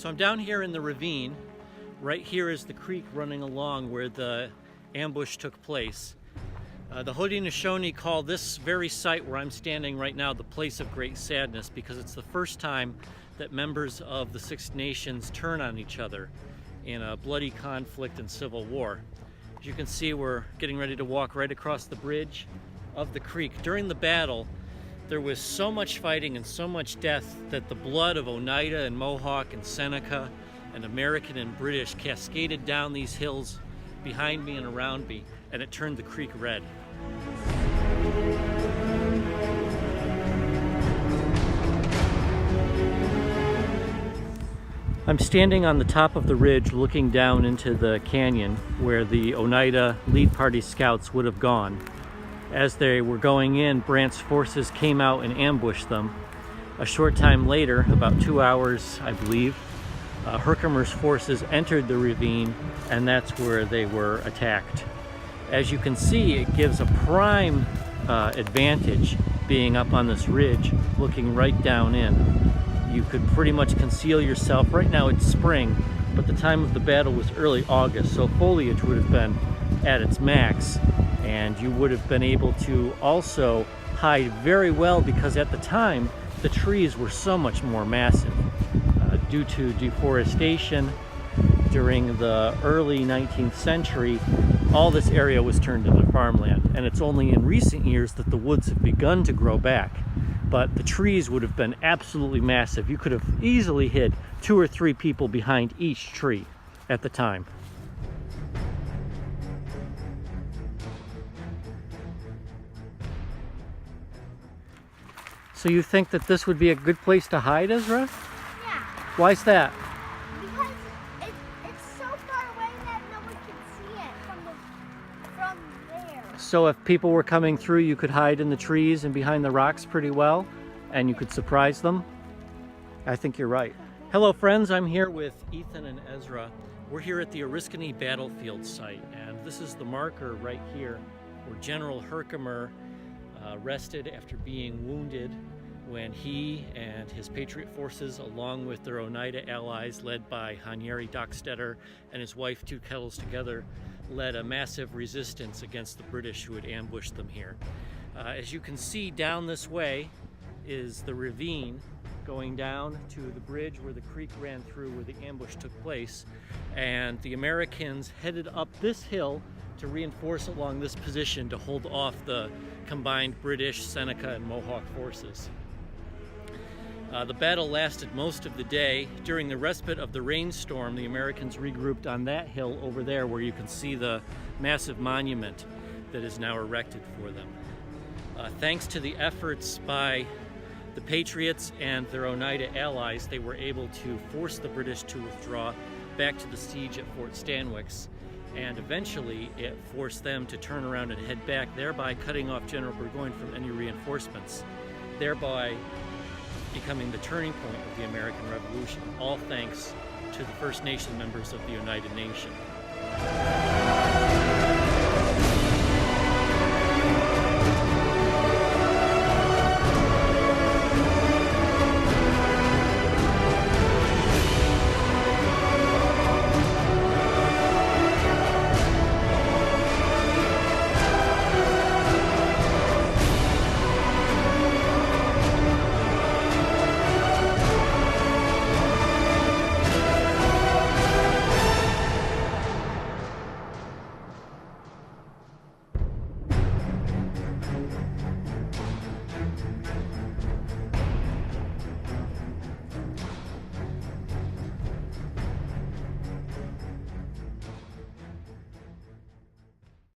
So I'm down here in the ravine. Right here is the creek running along where the ambush took place. The Haudenosaunee call this very site where I'm standing right now the place of great sadness, because it's the first time that members of the Six Nations turn on each other in a bloody conflict and civil war. As you can see, we're getting ready to walk right across the bridge of the creek. During the battle, there was so much fighting and so much death that the blood of Oneida and Mohawk and Seneca and American and British cascaded down these hills behind me and around me, and it turned the creek red. I'm standing on the top of the ridge looking down into the canyon where the Oneida lead party scouts would have gone. As they were going in, Brant's forces came out and ambushed them. A short time later, about 2 hours I believe, Herkimer's forces entered the ravine, and that's where they were attacked. As you can see, it gives a prime advantage being up on this ridge looking right down in. You could pretty much conceal yourself. Right now it's spring, but the time of the battle was early August, so foliage would have been at its max, and you would have been able to also hide very well, because at the time the trees were so much more massive. Due to deforestation during the early 19th century, all this area was turned into farmland, and it's only in recent years that the woods have begun to grow back. But the trees would have been absolutely massive. You could have easily hid 2 or 3 people behind each tree at the time. So you think that this would be a good place to hide, Ezra? Yeah. Why's that? Because it's so far away that no one can see it from there. So if people were coming through, you could hide in the trees and behind the rocks pretty well, and you could surprise them? I think you're right. Hello friends, I'm here with Ethan and Ezra. We're here at the Oriskany battlefield site, and this is the marker right here where General Herkimer rested after being wounded when he and his Patriot forces, along with their Oneida allies led by Hanieri Dockstetter and his wife Two Kettles together, led a massive resistance against the British who had ambushed them here. As you can see, down this way is the ravine going down to the bridge where the creek ran through where the ambush took place, and the Americans headed up this hill to reinforce along this position to hold off the combined British, Seneca, and Mohawk forces. The battle lasted most of the day. During the respite of the rainstorm, the Americans regrouped on that hill over there where you can see the massive monument that is now erected for them. Thanks to the efforts by the Patriots and their Oneida allies, they were able to force the British to withdraw back to the siege at Fort Stanwix, and eventually it forced them to turn around and head back, thereby cutting off General Burgoyne from any reinforcements, thereby becoming the turning point of the American Revolution, all thanks to the First Nation members of the United Nation.